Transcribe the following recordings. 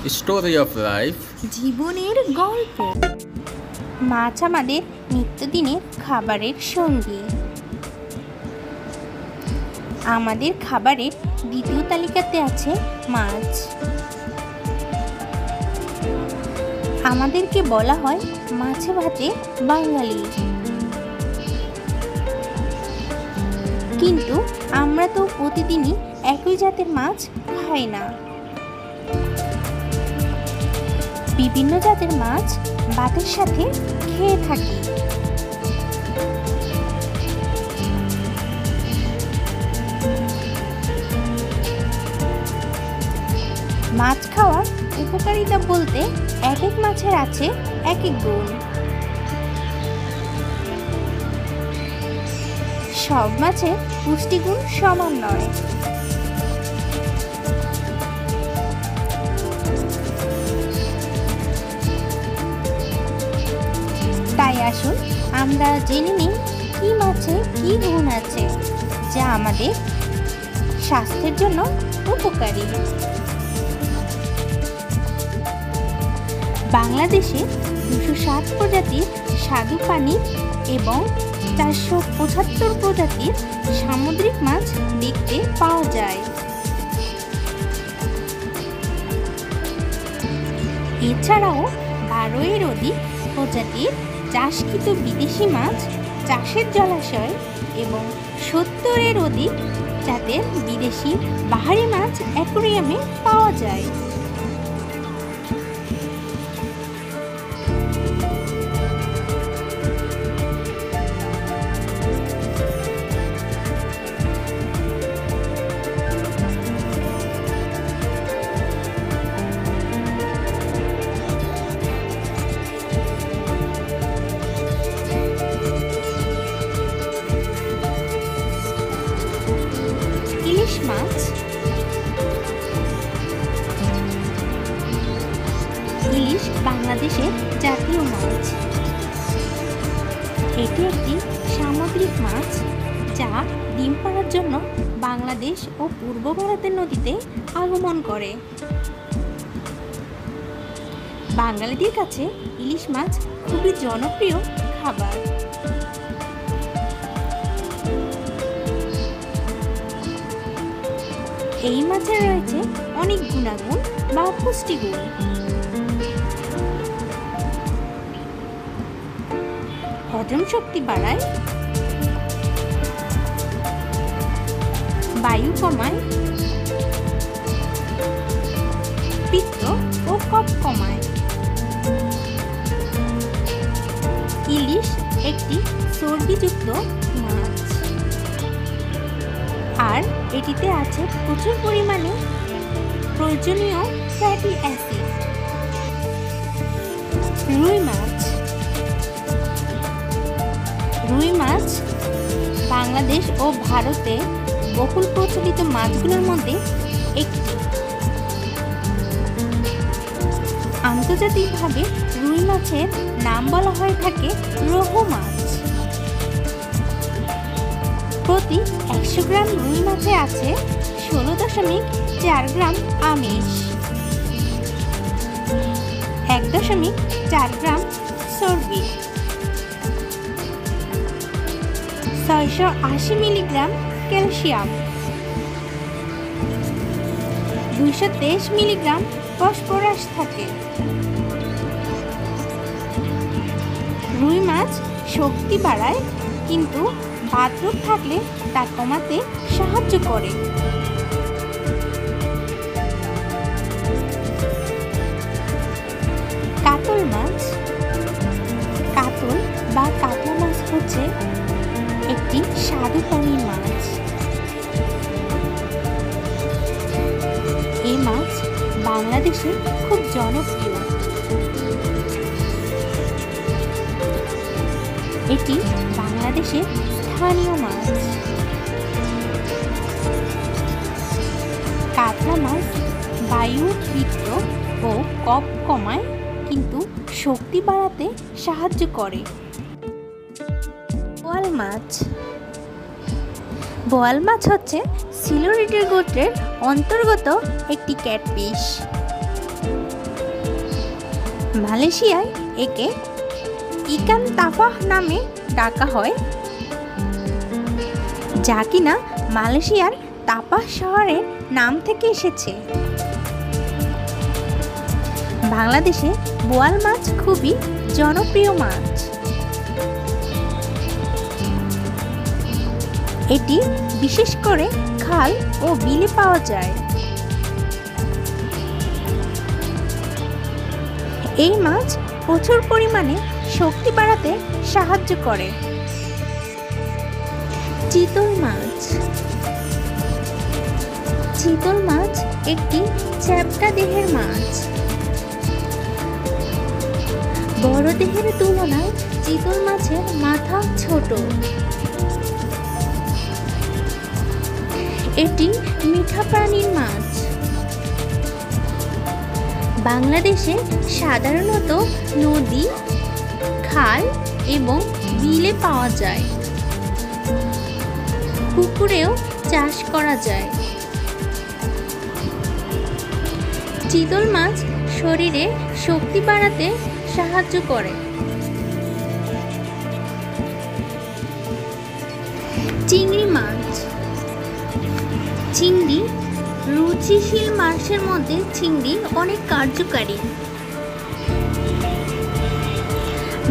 Story of life. জীবনের গল্প। মাছ আমাদের নিত্যদিনের খাবারের সঙ্গী। আমাদের খাবারের দ্বিতীয় তালিকাতে আছে মাছ। আমাদেরকে বলা হয় মাছে ভাতে বাঙালি, কিন্তু আমরা তো প্রতিদিনই একই জাতের মাছ খাই না। বিভিন্ন জাতের মাছ ভাতের সাথে খেয়ে থাকি। মাছ খাওয়ার উপকারিতা বলতে এক এক মাছের আছে এক এক গুণ। সব মাছের পুষ্টিগুণ সমান নয়। তাই আসুন আমরা জেনে নিই কি মাছে কি গুণ আছে যা আমাদের স্বাস্থ্যের জন্য উপকারী। বাংলাদেশে 207 প্রজাতির স্বাদু পানির এবং 475 প্রজাতির সামুদ্রিক মাছ দেখতে পাওয়া যায়। এছাড়াও 12-এর অধিক প্রজাতির চাষকৃত বিদেশি মাছ চাষের জলাশয় এবং 70-এর অধিক জাতের বিদেশি বাহারি মাছ অ্যাকোয়ারিয়ামে পাওয়া যায়। ইলিশ মাছ। ইলিশ বাংলাদেশের জাতীয় মাছ। এটি একটি সামুদ্রিক মাছ যা ডিম পাড়ার জন্য বাংলাদেশ ও পূর্ব ভারতের নদীতে আগমন করে। বাঙালিদের কাছে ইলিশ মাছ খুবই জনপ্রিয় খাবার। এই মাছের রয়েছে অনেক গুণাগুণ বা পুষ্টিগুণ। হজম শক্তি বাড়ায়, বায়ু কমায়, পিত্ত ও কফ কমায়। ইলিশ একটি চর্বিযুক্ত মাছ, আর এটিতে আছে প্রচুর পরিমাণে প্রয়োজনীয় ফ্যাটি অ্যাসিড। রুই মাছ। রুই মাছ বাংলাদেশ ও ভারতে বহুল প্রচলিত মাছগুলোর মধ্যে একটি। আন্তর্জাতিকভাবে রুই মাছের নাম বলা হয়ে থাকে রোহু মাছ। প্রতি 100 গ্রাম রুই মাছে আছে 16.4 গ্রাম আমিষ, 1.4 গ্রাম চর্বি, 680 মিলিগ্রাম ক্যালসিয়াম, 223 মিলিগ্রাম ফসফরাস থাকে। রুই মাছ শক্তি বাড়ায়, কিন্তু বাতরোগ থাকলে তা কমাতে সাহায্য করে। কাতল মাছ। কাতল বা কাতলা মাছ হচ্ছে একটি স্বাদু পানির মাছ। এই মাছ বাংলাদেশে খুব জনপ্রিয়। এটি বাংলাদেশের স্থানীয় মাছ। কাতলা মাছ বায়ু, পিত্ত ও কফ কমায়, কিন্তু শক্তি বাড়াতে সাহায্য করে। বোয়াল মাছ। বোয়াল মাছ হচ্ছে সিলোরিডের গোত্রের অন্তর্গত একটি ক্যাটফিশ। মালয়েশিয়ায় একে ইকান তাপাহ নামে ডাকা হয়, যা কিনা মালয়েশিয়ার তাপাহ শহরের নাম থেকে এসেছে। বাংলাদেশে বোয়াল মাছ খুবই জনপ্রিয় মাছ। এটি বিশেষ করে খাল ও বিলে পাওয়া যায়। এই মাছ প্রচুর পরিমাণে শক্তি বাড়াতে সাহায্য করে। চিতল মাছ। চিতল মাছ একটি চ্যাপ্টা দেহের মাছ। বড় দেহের তুলনায় চিতল মাছের মাথা ছোট। এটি মিঠা প্রাণীর মাছ। বাংলাদেশে সাধারণত নদী, খাল এবং বিলে পাওয়া যায়। পুকুরেও চাষ করা যায়। চিতল মাছ শরীরে শক্তি বাড়াতে সাহায্য করে। চিংড়ি মাছ। চিংড়ি রুচিশীল মাছের মধ্যে চিংড়ি অনেক কার্যকারী।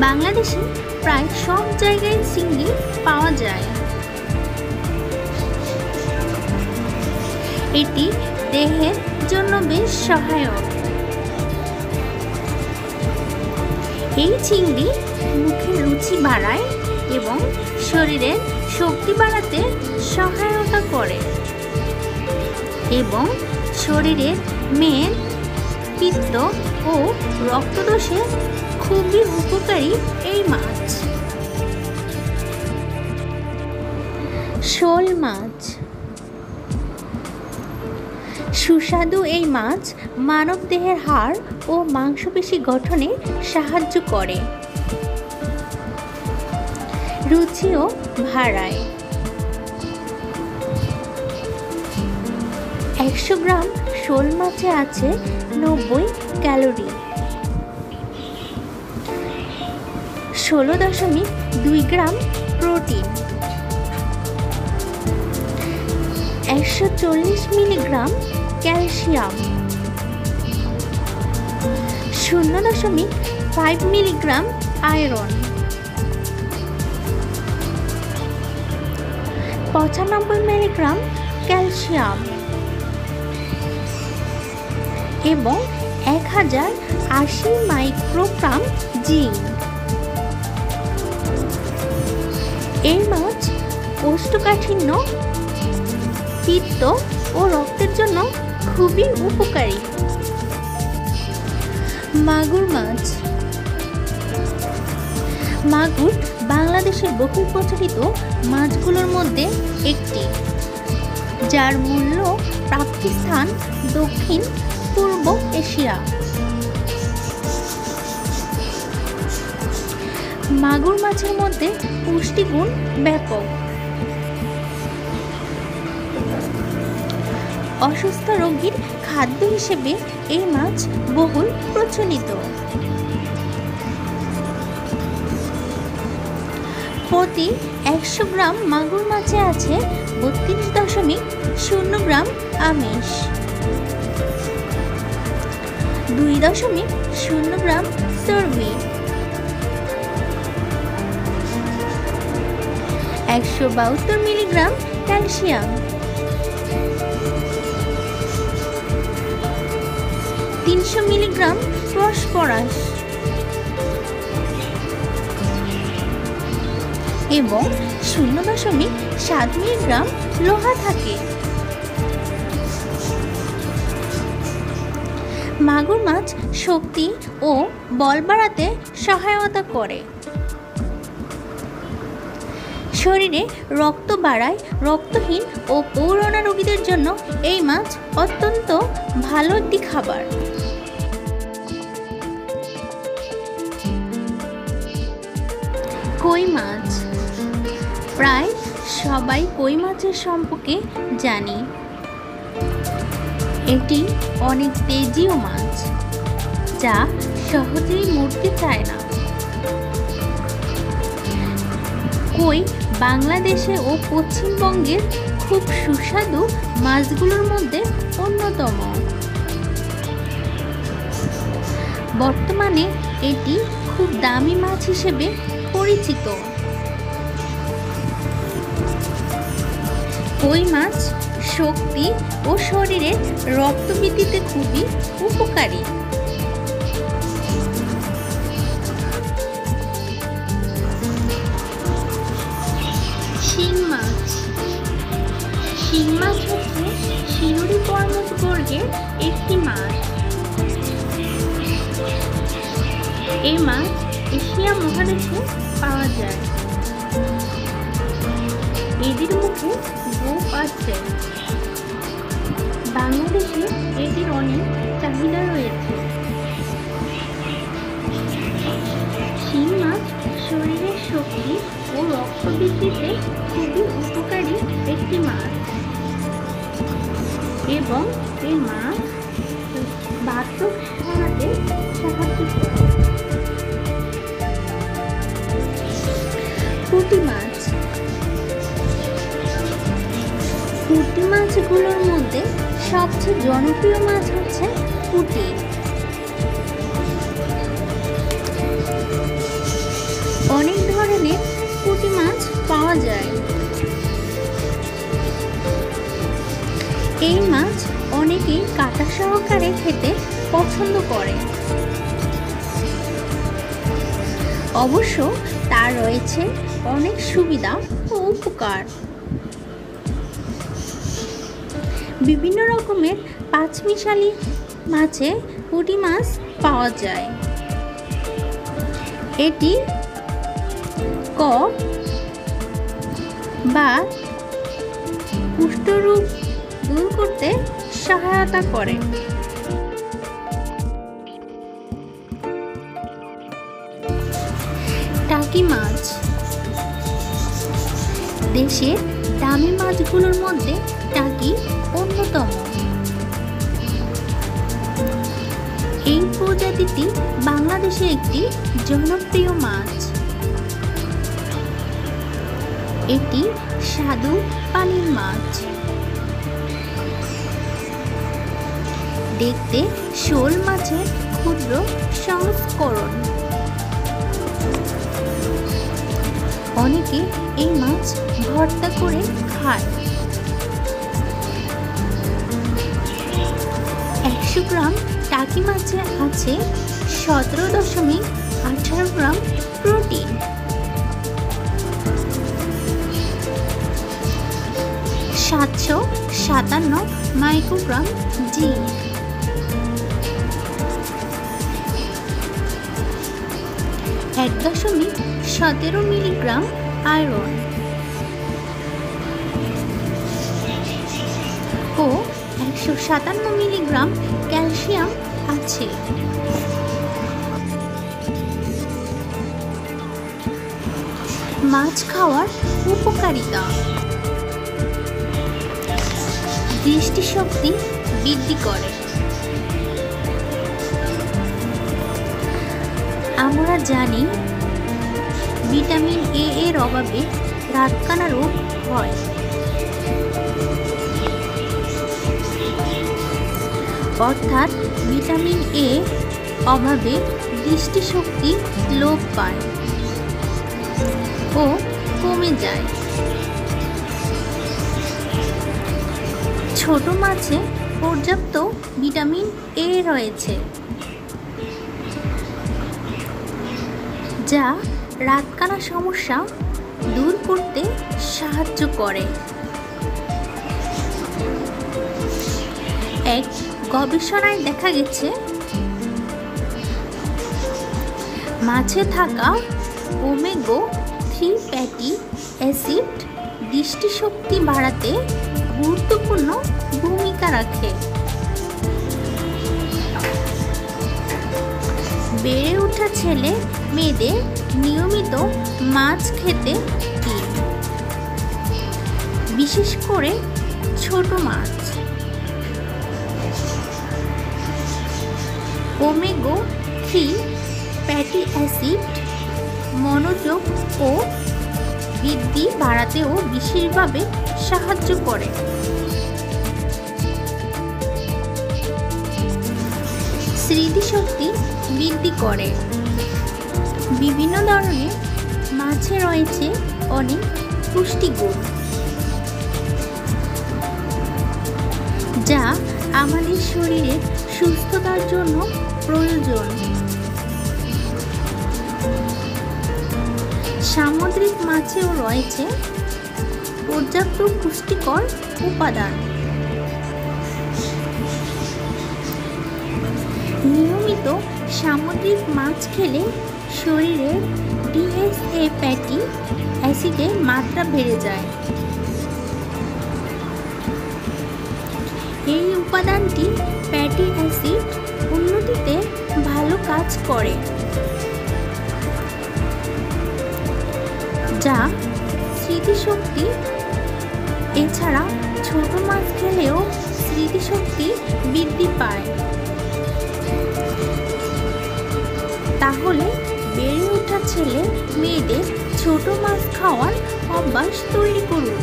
বাংলাদেশে প্রায় সব জায়গায় চিংড়ি পাওয়া যায়। এটি দেহের জন্য বেশ সহায়ক। এই চিংড়ি মুখের রুচি বাড়ায় এবং শরীরের শক্তি বাড়াতে সহায়তা করে এবং শরীরের মেদ, পিত্ত ও রক্তদোষে খুবই উপকারী এই মাছ। শোল মাছ। সুস্বাদু এই মাছ মানব দেহের হাড় ও মাংসপেশি গঠনে সাহায্য করে, রুচিও বাড়ায়। 100 গ্রাম শোল মাছে আছে 90 calorie. 16.2 gram protein, 140 milligram calcium, 0.5 milligram iron, 95 milligram calcium এবং 1080 মাইক্রোগ্রাম জিঙ্ক। এই মাছ কোষ্ঠকাঠিন্য, পিত্ত ও রক্তের জন্য খুবই উপকারী। মাগুর মাছ। মাগুর বাংলাদেশের বহুল প্রচলিত মাছগুলোর মধ্যে একটি, যার মূল্য প্রাপ্তিস্থান দক্ষিণ পূর্ব এশিয়া। মাগুর মাছের মধ্যে পুষ্টিগুণ ব্যাপক। অসুস্থ রোগীর খাদ্য হিসেবে এই মাছ বহুল প্রচলিত। প্রতি 100 গ্রাম মাগুর মাছে আছে 32.0 গ্রাম আমিষ, 2.0 গ্রাম চর্বি, 172 মিলিগ্রাম ক্যালসিয়াম, 300 মিলিগ্রাম ফসফরাস এবং 0.7 মিলিগ্রাম লোহা থাকে। মাগুর মাছ শক্তি ও বল বাড়াতে সহায়তা করে। শরীরে রক্ত বাড়ায়। রক্তহীন ও পৌরনা রোগীদের জন্য এই মাছ অত্যন্ত ভালো একটি খাবার। কই মাছ। প্রায় সবাই কই মাছের সম্পর্কে জানি। এটি অনেক তেজীয় মাছ, যা সহজেই মরতে চায় না। কই বাংলাদেশে ও পশ্চিমবঙ্গের খুব সুস্বাদু মাছগুলোর মধ্যে অন্যতম। বর্তমানে এটি খুব দামি মাছ হিসেবে পরিচিত। কই মাছ শক্তি ও শরীরের রক্ত বৃদ্ধিতে খুবই উপকারী। শিং মাছ। শিং মাছ হচ্ছে শিরুরি পর্বতবর্গের একটি মাছ। এই মাছ এশিয়া মহাদেশে পাওয়া যায়। এদের মুখে গোঁফ আছে। বাংলাদেশে এটির অনেক চাহিদা রয়েছে। শিং মাছ শরীরের শক্তি ও রক্ত বৃদ্ধিতে খুবই উপকারী একটি মাছ এবং এই মাছ বাতক সারাতে সাহায্য করে। পুঁটি মাছ। পুঁটি মাছগুলোর মধ্যে সবচেয়ে জনপ্রিয় মাছ হচ্ছে পুঁটি। অনেক ধরনের পুঁটি মাছ পাওয়া যায়। এই মাছ অনেকেই কাঁটা সহকারে খেতে পছন্দ করে। অবশ্য তার রয়েছে অনেক সুবিধা ও উপকার। বিভিন্ন রকমের পাঁচমিশালি মাছে পুঁটি মাছ পাওয়া যায়। এটি কফ বা কুষ্ঠরোগ দূর করতে সহায়তা করে। টাকি মাছ। দেশের দামি মাছগুলোর মধ্যে টাকি অন্যতম। এই প্রজাতিটি বাংলাদেশে একটি জনপ্রিয় মাছ। এটি স্বাদু পানির মাছ। দেখতে শোল মাছের ক্ষুদ্র সংস্করণ। অনেকে এই মাছ ভর্তা করে খায়। 100 গ্রাম টাকি মাছে আছে 17.18 gram protein. 757 microgram zinc. 1.17 milligram iron ও 157 মিলিগ্রাম ক্যালসিয়াম আছে। মাছ খাওয়ার উপকারিতা: দৃষ্টিশক্তি বৃদ্ধি করে। আমরা জানি ভিটামিন এ এর অভাবে রাতকানা রোগ হয়। অর্থাৎ ভিটামিন এ অভাবে দৃষ্টিশক্তি লোপ পায় ও কমে যায়। ছোট মাছে পর্যাপ্ত ভিটামিন এ রয়েছে, যা রাতকানা সমস্যা দূর করতে সাহায্য করে। এক গবেষণায় দেখা গেছে মাছে থাকা ওমেগা-3 ফ্যাটি অ্যাসিড দৃষ্টিশক্তি বাড়াতে গুরুত্বপূর্ণ ভূমিকা রাখে। বেড়ে ওঠা ছেলে মেয়েদের নিয়মিত মাছ খেতে দিন, বিশেষ করে ছোট মাছ। ওমেগা-3 3 ফ্যাটি অ্যাসিড মনোযোগ ও বৃদ্ধি বাড়াতেও বিশেষভাবে সাহায্য করে। স্মৃতিশক্তি বৃদ্ধি করে। বিভিন্ন ধরনের মাছে রয়েছে অনেক পুষ্টিগুণ, যা আমাদের শরীরের সুস্থতার জন্য প্রয়োজন। সামুদ্রিক মাছেও রয়েছে পর্যাপ্ত পুষ্টিকর উপাদান। নিয়মিত সামুদ্রিক মাছ খেলে শরীরে DHA ফ্যাটি অ্যাসিডের মাত্রা বেড়ে যায়। এই উপাদানটি ফ্যাটি অ্যাসিড উন্নতিতে ভালো কাজ করে, যা স্মৃতিশক্তি। এছাড়া ছোট মাছ খেলেও স্মৃতিশক্তি বৃদ্ধি পায়। তাহলে বেড়ে ওঠা ছেলে মেয়েদের ছোট মাছ খাওয়ার অভ্যাস তৈরি করুন।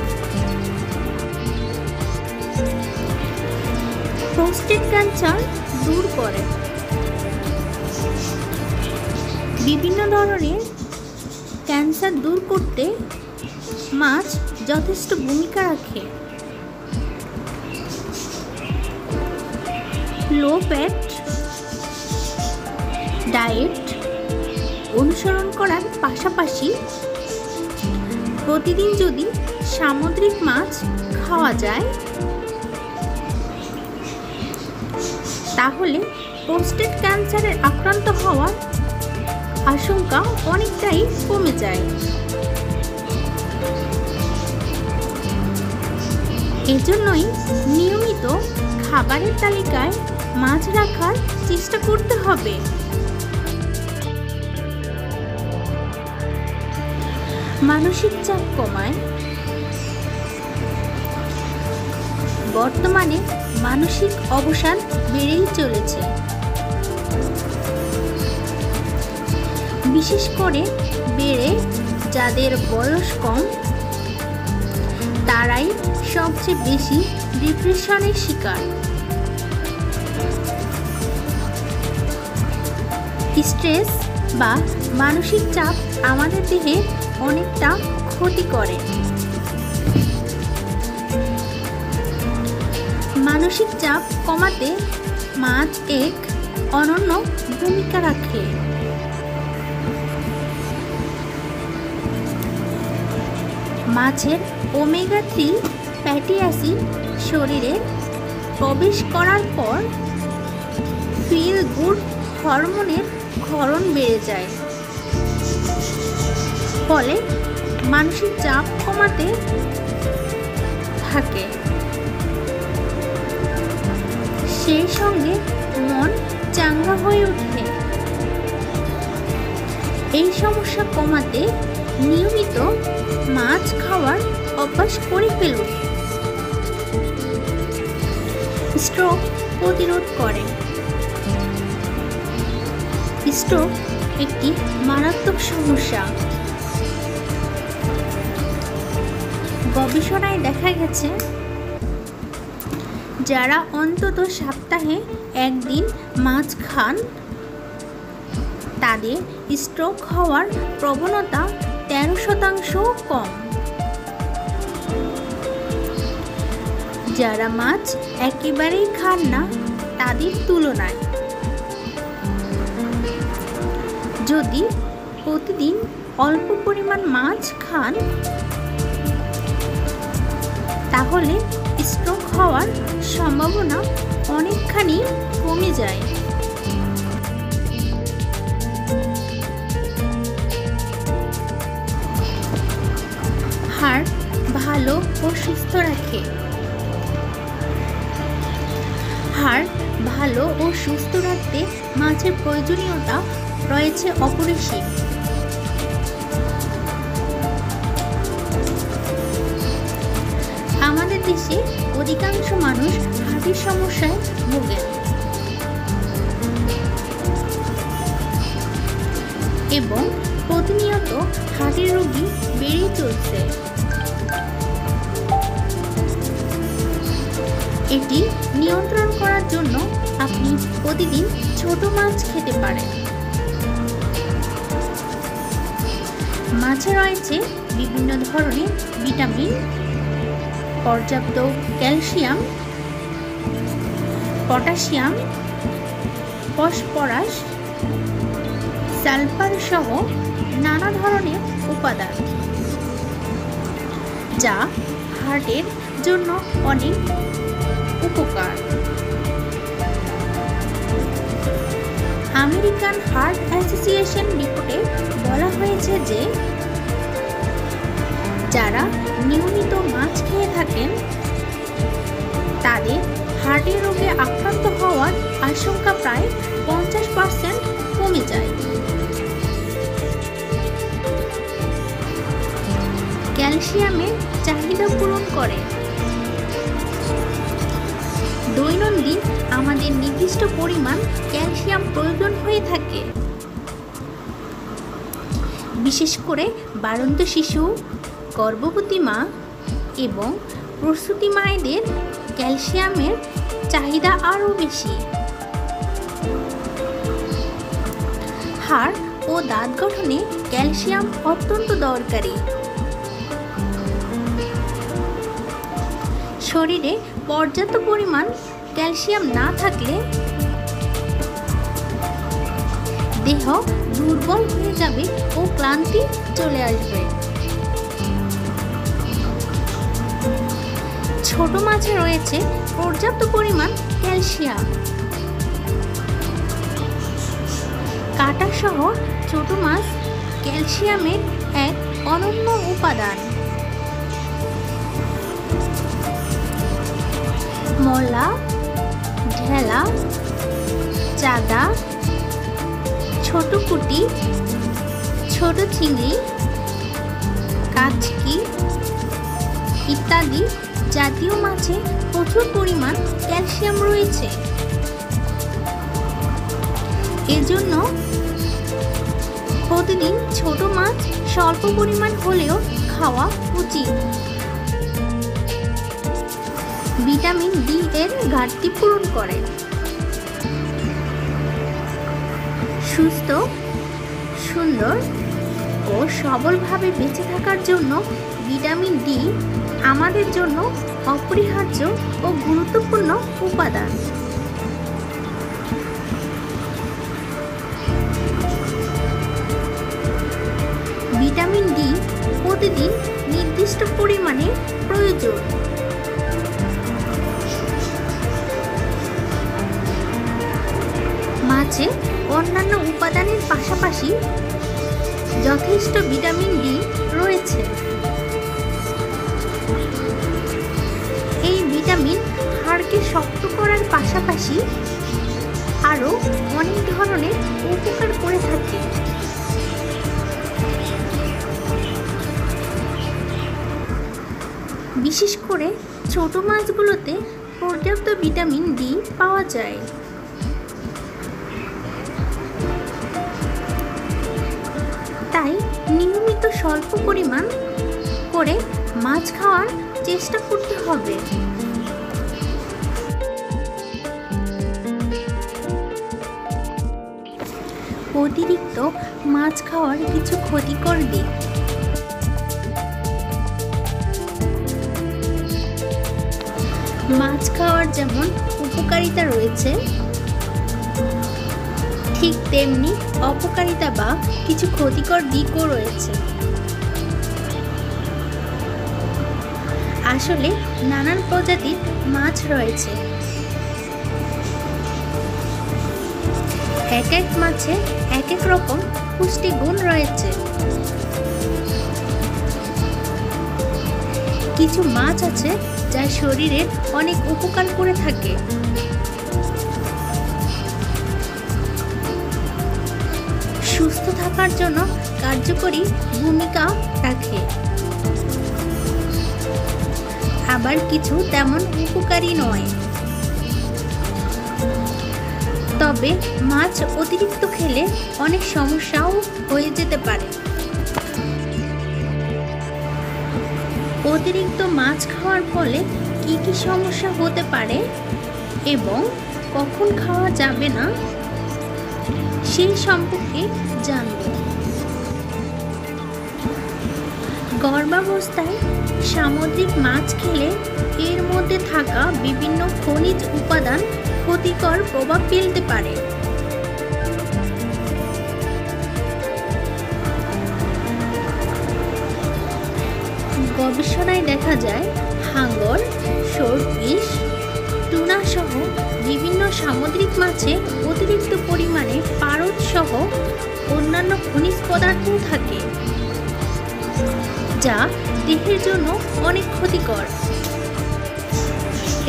প্রোস্টেট ক্যান্সার দূর করে। বিভিন্ন ধরনের ক্যান্সার দূর করতে মাছ যথেষ্ট ভূমিকা রাখে। লো ফ্যাট ডায়েট অনুসরণ করার পাশাপাশি প্রতিদিন যদি সামুদ্রিক মাছ খাওয়া যায়, তাহলে প্রোস্টেট ক্যান্সারের আক্রান্ত হওয়ার আশঙ্কা অনেকটাই কমে যায়। এজন্যই নিয়মিত খাবারের তালিকায় মাছ রাখার চেষ্টা করতে হবে। মানসিক চাপ কমায়। বর্তমানে মানসিক অবসাদ বেড়েই চলেছে। বিশেষ করে বেড়ে যাদের বয়স কম, তারাই সবচেয়ে বেশি ডিপ্রেশনের শিকার। স্ট্রেস বা মানসিক চাপ আমাদের দেহে অনেকটা ক্ষতি করে। মানসিক চাপ কমাতে মাছ এক অনন্য ভূমিকা রাখে। মাছের ওমেগা 3 ফ্যাটি অ্যাসিড শরীরে প্রবেশ করার পর ফিল গুড হরমোনের ক্ষরণ বেড়ে যায়, ফলে মানসিক চাপ কমাতে থাকে। সেই সঙ্গে মন চাঙ্গা হয়ে ওঠে। এই সমস্যা কমাতে নিয়মিত মাছ খাওয়ার অভ্যাস করে ফেলুন। স্ট্রোক প্রতিরোধ করে। স্ট্রোক একটি মারাত্মক সমস্যা। গবেষণায় দেখা গেছে, যারা অন্তত সপ্তাহে একদিন মাছ খান, তাদের স্ট্রোক হওয়ার প্রবণতা 13% কম। যারা মাছ একেবারেই খান না, তাদের তুলনায় যদি প্রতিদিন অল্প পরিমাণ মাছ খান, তাহলে স্ট্রোক হওয়ার সম্ভাবনা অনেকখানি কমে যায়। হার্ট ভালো ও সুস্থ রাখে। হার্ট ভালো ও সুস্থ রাখতে মাছের প্রয়োজনীয়তা রয়েছে অপরিসীম। আমাদের দেশে অধিকাংশ মানুষ হার্টের সমস্যায় ভোগেন। এবং প্রতিনিয়ত হার্টের রোগী বেড়েই চলছে। এটি নিয়ন্ত্রণ করার জন্য আপনি প্রতিদিন ছোট মাছ খেতে পারেন। মাছে রয়েছে বিভিন্ন ধরনের ভিটামিন, পর্যাপ্ত ক্যালসিয়াম, পটাশিয়াম, ফসফরাস, সালফার সহ নানা ধরনের উপাদান, যা হার্টের জন্য অনেক উপকার। আমেরিকান হার্ট অ্যাসোসিয়েশন রিপোর্টে বলা হয়েছে যে যারা নিয়মিত মাছ খেয়ে থাকেন তাদের হার্টের রোগে আক্রান্ত হওয়ার আশঙ্কা প্রায় 50% কমে যায়। ক্যালসিয়ামের চাহিদা পূরণ করে। দৈনন্দিন আমাদের নির্দিষ্ট পরিমাণ ক্যালসিয়াম প্রয়োজন হয়ে থাকে। বিশেষ করে বাড়ন্ত শিশু, গর্ভবতী মা এবং প্রসূতি মায়েদের ক্যালসিয়ামের চাহিদা আরও বেশি। হাড় ও দাঁত গঠনে ক্যালসিয়াম অত্যন্ত দরকারি। শরীরে পর্যাপ্ত পরিমাণ ক্যালসিয়াম না থাকলে দেহ দুর্বল হয়ে যাবে ও ক্লান্তি চলে আসবে। ছোট মাছে রয়েছে পর্যাপ্ত পরিমাণ ক্যালসিয়াম। কাঁটা সহ ছোট মাছ ক্যালসিয়ামের এক অনন্য উপাদান। মলা, ঢেলা, চাদা, ছোট পুঁটি, ছোট চিংড়ি, কাচকি ইত্যাদি জাতীয় মাছে প্রচুর পরিমাণ ক্যালসিয়াম রয়েছে। এজন্য প্রতিদিন ছোট মাছ স্বল্প পরিমাণ হলেও খাওয়া উচিত। ভিটামিন ডি এর ঘাটতি পূরণ করে। সুস্থ, সুন্দর ও সবলভাবে বেঁচে থাকার জন্য ভিটামিন ডি আমাদের জন্য অপরিহার্য ও গুরুত্বপূর্ণ উপাদান। ভিটামিন ডি প্রতিদিন নির্দিষ্ট পরিমাণে প্রয়োজন। মাছে অন্যান্য উপাদানের পাশাপাশি যথেষ্ট ভিটামিন ডি রয়েছে। এই ভিটামিন হাড়কে শক্ত করার পাশাপাশি আরও অনেক ধরনের উপকার করে থাকে। বিশেষ করে ছোট মাছগুলোতে পর্যাপ্ত ভিটামিন ডি পাওয়া যায়। তাই নিয়মিত স্বল্প পরিমাণ করে মাছ খাওয়ার চেষ্টা করতে হবে। অতিরিক্ত মাছ খাওয়ার কিছু ক্ষতিকর দিক। মাছ খাওয়ার যেমন উপকারিতা রয়েছে, ঠিক তেমনি অপকারিতা বা কিছু ক্ষতিকর দিকও রয়েছে। আসলে নানান প্রজাতির মাছ রয়েছে। এক এক মাছে এক এক রকম পুষ্টিগুণ রয়েছে। কিছু মাছ আছে যা শরীরের অনেক উপকার করে থাকে। সুস্থ থাকার জন্য কার্যকরী ভূমিকা রাখে। আবার কিছু তেমন উপকারী নয়। তবে মাছ অতিরিক্ত খেলে অনেক সমস্যাও হয়ে যেতে পারে। অতিরিক্ত মাছ খাওয়ার ফলে কি কি সমস্যা হতে পারে এবং কখন খাওয়া যাবে না সেই সম্পর্কে জানব। গর্ভাবস্থায় সামুদ্রিক মাছ খেলে এর মধ্যে থাকা বিভিন্ন খনিজ উপাদান ক্ষতিকর প্রভাব ফেলতে পারে। গবেষণায় দেখা যায় হাঙর, শোলফিশ, টুনা সহ বিভিন্ন সামুদ্রিক মাছে অতিরিক্ত পরিমাণে পারদ সহ অন্যান্য খনিজ পদার্থও থাকে, যা দেহের জন্য অনেক ক্ষতিকর।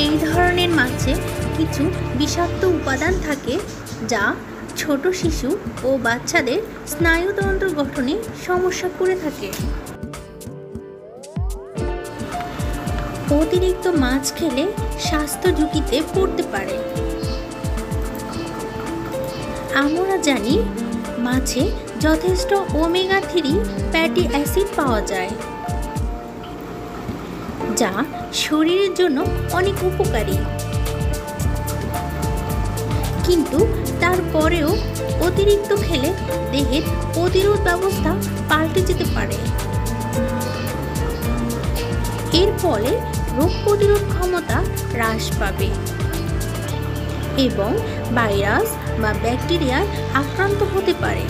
এই ধরনের মাছে কিছু বিষাক্ত উপাদান থাকে যা ছোট শিশু ও বাচ্চাদের স্নায়ুতন্ত্র গঠনে সমস্যা করে থাকে। অতিরিক্ত মাছ খেলে স্বাস্থ্য ঝুঁকিতে পড়তে পারে। আমরা জানি মাছে যথেষ্ট ওমেগা 3 ফ্যাটি অ্যাসিড পাওয়া যায়, যা শরীরের জন্য অনেক উপকারী। কিন্তু তারপরেও অতিরিক্ত খেলে দেহের প্রতিরোধ ব্যবস্থা পাল্টে যেতে পারে। এর ফলে রোগ প্রতিরোধ ক্ষমতা হ্রাস পাবে এবং ভাইরাস বা ব্যাকটেরিয়ায় আক্রান্ত হতে পারে।